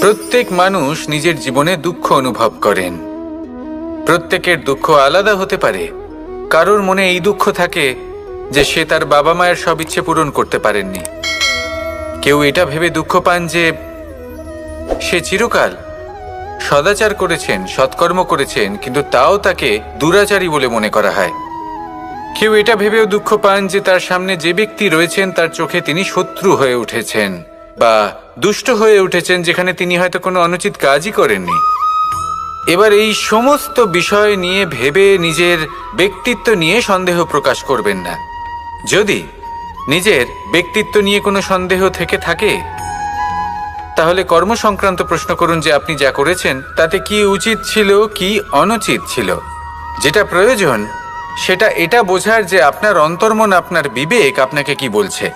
প্রত্যেক মানুষ নিজের জীবনে দুঃখ অনুভব করেন। প্রত্যেকের দুঃখ আলাদা হতে পারে। কারোর মনে এই দুঃখ থাকে যে সে তার বাবা মায়ের সব ইচ্ছে পূরণ করতে পারেননি। কেউ এটা ভেবে দুঃখ পান যে সে চিরকাল সদাচার করেছেন, সৎকর্ম করেছেন, কিন্তু তাও তাকে দুরাচারী বলে মনে করা হয়। কেউ এটা ভেবেও দুঃখ পান যে তার সামনে যে ব্যক্তি রয়েছেন তার চোখে তিনি শত্রু হয়ে উঠেছেন বা দুষ্ট হয়ে উঠেছেন, যেখানে তিনি হয়তো কোনো অনুচিত কাজই করেননি। এবার এই সমস্ত বিষয় নিয়ে ভেবে নিজের ব্যক্তিত্ব নিয়ে সন্দেহ প্রকাশ করবেন না। যদি নিজের ব্যক্তিত্ব নিয়ে কোনো সন্দেহ থেকে থাকে, তাহলে কর্ম সংক্রান্ত প্রশ্ন করুন যে আপনি যা করেছেন তাতে কি উচিত ছিল, কি অনুচিত ছিল। যেটা প্রয়োজন সেটা এটা বোঝার যে আপনার অন্তর্মন, আপনার বিবেক আপনাকে কি বলছে,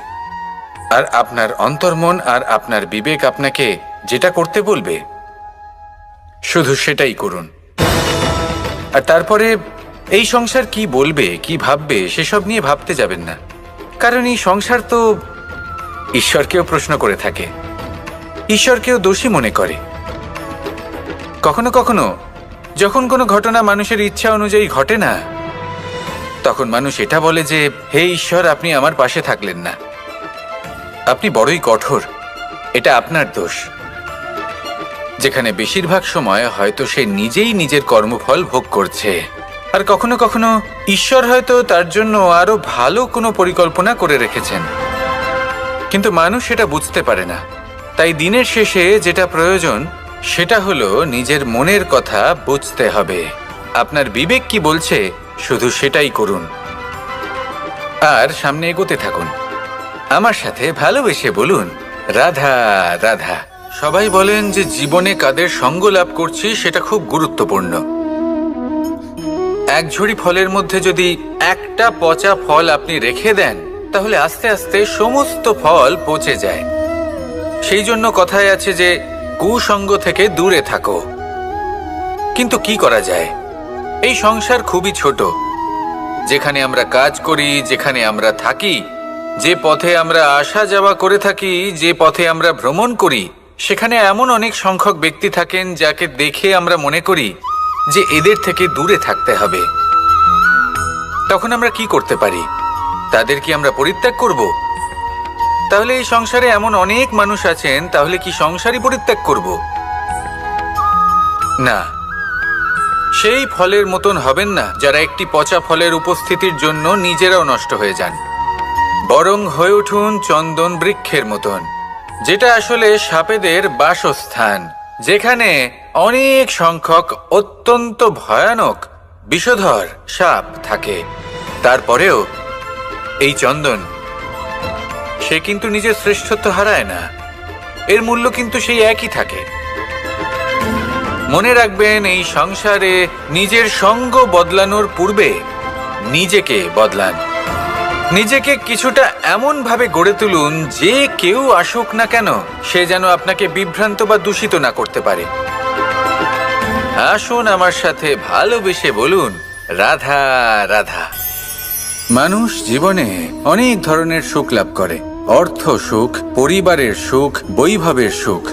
আর আপনার অন্তর্মন আর আপনার বিবেক আপনাকে যেটা করতে বলবে শুধু সেটাই করুন। আর তারপরে এই সংসার কি বলবে, কি ভাববে সেসব নিয়ে ভাবতে যাবেন না। কারণ এই সংসার তো ঈশ্বরকেও প্রশ্ন করে থাকে, ঈশ্বরকেও দোষী মনে করে। কখনো কখনো যখন কোনো ঘটনা মানুষের ইচ্ছা অনুযায়ী ঘটে না, তখন মানুষ এটা বলে যে হে ঈশ্বর, আপনি আমার পাশে থাকলেন না, আপনি বড়ই কঠোর, এটা আপনার দোষ। যেখানে বেশিরভাগ সময় হয়তো সে নিজেই নিজের কর্মফল ভোগ করছে। আর কখনো কখনো ঈশ্বর হয়তো তার জন্য আরো ভালো কোনো পরিকল্পনা করে রেখেছেন, কিন্তু মানুষ সেটা বুঝতে পারে না। তাই দিনের শেষে যেটা প্রয়োজন সেটা হলো নিজের মনের কথা বুঝতে হবে। আপনার বিবেক কি বলছে শুধু সেটাই করুন, আর সামনে এগোতে থাকুন। আমার সাথে ভালোবেসে বলুন, রাধা রাধা। সবাই বলেন যে জীবনে কাদের সঙ্গ লাভ করছি সেটা খুব গুরুত্বপূর্ণ। এক ঝুড়ি ফলের মধ্যে যদি একটা পচা ফল আপনি রেখে দেন, তাহলে আস্তে আস্তে সমস্ত ফল পচে যায়। সেই জন্য কথায় আছে যে কুসঙ্গ থেকে দূরে থাকো। কিন্তু কি করা যায়? এই সংসার খুবই ছোট। যেখানে আমরা কাজ করি, যেখানে আমরা থাকি, যে পথে আমরা আসা যাওয়া করে থাকি, যে পথে আমরা ভ্রমণ করি, সেখানে এমন অনেক সংখ্যক ব্যক্তি থাকেন যাকে দেখে আমরা মনে করি যে এদের থেকে দূরে থাকতে হবে। তখন আমরা কি করতে পারি? তাদের কি আমরা পরিত্যাগ করব? তাহলে এই সংসারে এমন অনেক মানুষ আছেন, তাহলে কি সংসারই পরিত্যাগ করব? না, সেই ফলের মতন হবেন না যারা একটি পচা ফলের উপস্থিতির জন্য নিজেরাও নষ্ট হয়ে যান। বরং হয়ে উঠুন চন্দন বৃক্ষের মতন, যেটা আসলে সাপেদের বাসস্থান, যেখানে অনেক সংখ্যক অত্যন্ত ভয়ানক বিষধর সাপ থাকে। তারপরেও এই চন্দন, সে কিন্তু নিজের শ্রেষ্ঠত্ব হারায় না, এর মূল্য কিন্তু সেই একই থাকে। মনে রাখবেন, এই সংসারে নিজের সঙ্গ বদলানোর পূর্বে নিজেকে বদলান। নিজেকে কিছুটা এমন ভাবে গড়ে তুলুন যে কেউ আসুক না কেন সে যেন আপনাকে বিভ্রান্ত বা দূষিত না করতে পারে। আসুন আমার সাথে ভালোবেসে বলুন, রাধা রাধা। মানুষ জীবনে অনেক ধরনের সুখ লাভ করে, অর্থ সুখ, পরিবারের সুখ, বৈভবের সুখ।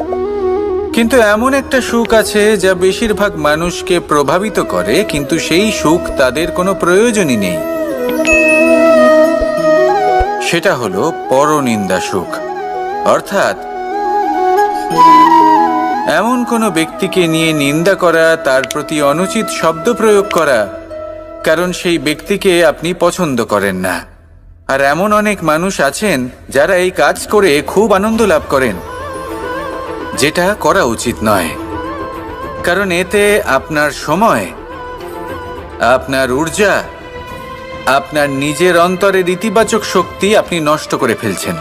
কিন্তু এমন একটা সুখ আছে যা বেশিরভাগ মানুষকে প্রভাবিত করে, কিন্তু সেই সুখ তাদের কোনো প্রয়োজনই নেই। সেটা হলো পরনিন্দা সুখ। অর্থাৎ এমন কোনো ব্যক্তিকে নিয়ে নিন্দা করা, তার প্রতি অনুচিত শব্দ প্রয়োগ করা, কারণ সেই ব্যক্তিকে আপনি পছন্দ করেন না। আর এমন অনেক মানুষ আছেন যারা এই কাজ করে খুব আনন্দ লাভ করেন, যেটা করা উচিত নয়। কারণ এতে আপনার সময়, আপনার ঊর্জা, আপনার নিজের অন্তরের ইতিবাচক শক্তি আপনি নষ্ট করে ফেলছেন।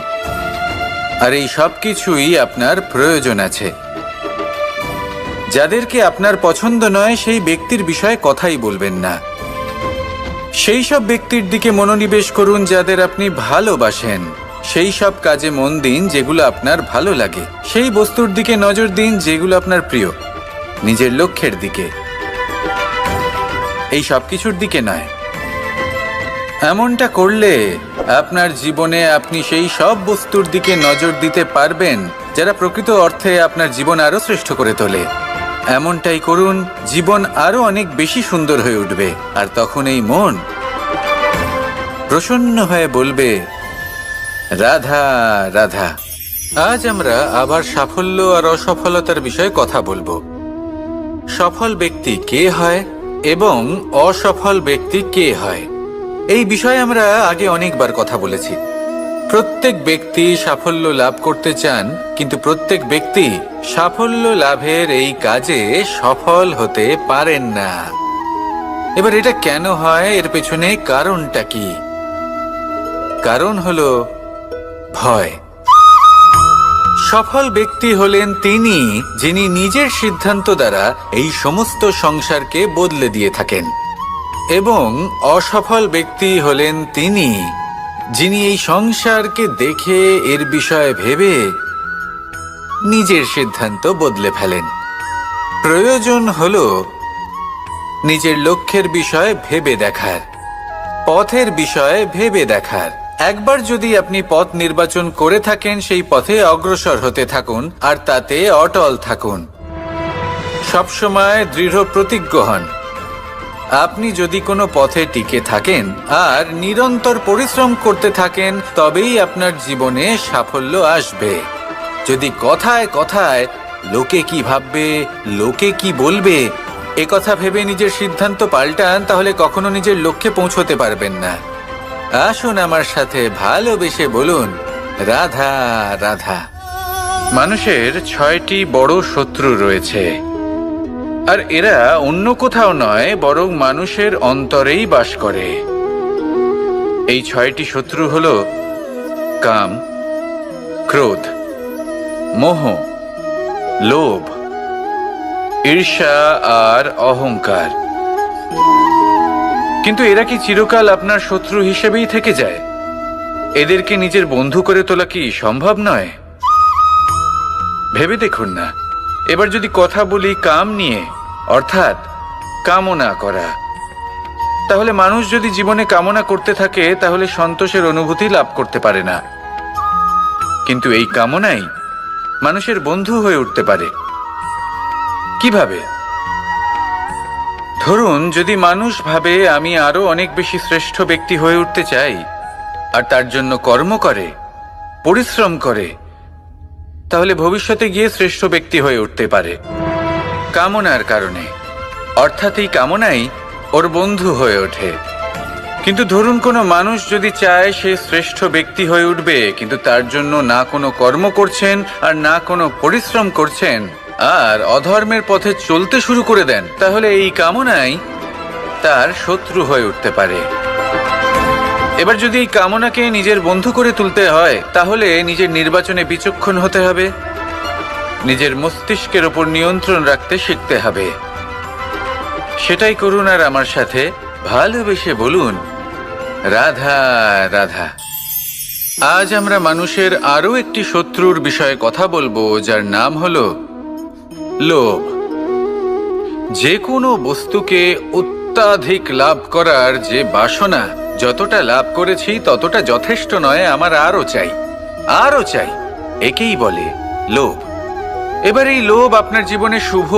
আর এই সব কিছুই আপনার প্রয়োজন আছে। যাদেরকে আপনার পছন্দ নয় সেই ব্যক্তির বিষয়ে কথাই বলবেন না। সেই সব ব্যক্তির দিকে মনোনিবেশ করুন যাদের আপনি ভালোবাসেন। সেই সব কাজে মন দিন যেগুলো আপনার ভালো লাগে। সেই বস্তুর দিকে নজর দিন যেগুলো আপনার প্রিয়, নিজের লক্ষ্যের দিকে, এই সব কিছুর দিকে নয়। এমনটা করলে আপনার জীবনে আপনি সেই সব বস্তুর দিকে নজর দিতে পারবেন যারা প্রকৃত অর্থে আপনার জীবন আরো শ্রেষ্ঠ করে তোলে। এমনটাই করুন, জীবন আরো অনেক বেশি সুন্দর হয়ে উঠবে, আর তখন এই মন প্রসন্ন হয়ে বলবে, রাধা রাধা। আজ আমরা আবার সাফল্য আর অসফলতার বিষয়ে কথা বলবো। সফল ব্যক্তি কে হয় এবং অসফল ব্যক্তি কে হয়, এই বিষয়ে আমরা আগে অনেকবার কথা বলেছি। প্রত্যেক ব্যক্তি সাফল্য লাভ করতে চান, কিন্তু প্রত্যেক ব্যক্তি সাফল্য লাভের এই কাজে সফল হতে পারেন না। এবার এটা কেন হয়, এর পেছনে কারণটা কি? কারণ হলো ভয়। সফল ব্যক্তি হলেন তিনি যিনি নিজের সিদ্ধান্ত দ্বারা এই সমস্ত সংসারকে বদলে দিয়ে থাকেন, এবং অসফল ব্যক্তি হলেন তিনি যিনি এই সংসারকে দেখে এর বিষয়ে ভেবে নিজের সিদ্ধান্ত বদলে ফেলেন। প্রয়োজন হলো নিজের লক্ষ্যের বিষয়ে ভেবে দেখার, পথের বিষয়ে ভেবে দেখার। একবার যদি আপনি পথ নির্বাচন করে থাকেন, সেই পথে অগ্রসর হতে থাকুন আর তাতে অটল থাকুন। সবসময় দৃঢ় প্রতিজ্ঞ হন। আপনি যদি কোনো পথে টিকে থাকেন আর নিরন্তর পরিশ্রম করতে থাকেন, তবেই আপনার জীবনে সাফল্য আসবে। যদি কথায় কথায় লোকে কি ভাববে, লোকে কি বলবে, একথা ভেবে নিজের সিদ্ধান্ত পাল্টান, তাহলে কখনো নিজের লক্ষ্যে পৌঁছতে পারবেন না। আসুন আমার সাথে ভালোবেসে বলুন, রাধা রাধা। মানুষের 6টি বড় শত্রু রয়েছে, আর এরা অন্য কোথাও নয়, বরং মানুষের অন্তরেই বাস করে। এই 6টি শত্রু হল কাম, ক্রোধ, মোহ, লোভ, ঈর্ষা আর অহংকার। কিন্তু এরা কি চিরকাল আপনার শত্রু হিসেবেই থেকে যায়? এদেরকে নিজের বন্ধু করে তোলা কি সম্ভব নয়? ভেবে দেখুন না। এবার যদি কথা বলি কাম নিয়ে, অর্থাৎ কামনা করা, তাহলে মানুষ যদি জীবনে কামনা করতে থাকে, তাহলে সন্তোষের অনুভূতি লাভ করতে পারে না। কিন্তু এই কামনাই মানুষের বন্ধু হয়ে উঠতে পারে। কিভাবে? ধরুন, যদি মানুষ ভাবে আমি আরো অনেক বেশি শ্রেষ্ঠ ব্যক্তি হয়ে উঠতে চাই, আর তার জন্য কর্ম করে, পরিশ্রম করে, তাহলে ভবিষ্যতে গিয়ে শ্রেষ্ঠ ব্যক্তি হয়ে উঠতে পারে কামনার কারণে। অর্থাৎ এই কামনাই ওর বন্ধু হয়ে ওঠে। কিন্তু ধরুন, কোনো মানুষ যদি চায় সে শ্রেষ্ঠ ব্যক্তি হয়ে উঠবে, কিন্তু তার জন্য না কোনো কর্ম করছেন আর না কোনো পরিশ্রম করছেন, আর অধর্মের পথে চলতে শুরু করে দেন, তাহলে এই কামনাই তার শত্রু হয়ে উঠতে পারে। এবার যদি এই কামনাকে নিজের বন্ধু করে তুলতে হয়, তাহলে নিজের নির্বাচনে বিচক্ষণ হতে হবে, নিজের মস্তিষ্কের ওপর নিয়ন্ত্রণ রাখতে শিখতে হবে। সেটাই করুন, আর আমার সাথে ভালোবেসে বলুন, রাধা রাধা। আজ আমরা মানুষের আরো একটি শত্রুর বিষয়ে কথা বলবো, যার নাম হলো লোভ। যে কোনো বস্তুকে অত্যাধিক লাভ করার যে বাসনা, যতটা লাভ করেছি ততটা যথেষ্ট নয়, আমার আরো চাই, আরো চাই, একেই বলে লোভ। এবার এই লোভ আপনার জীবনে শুভ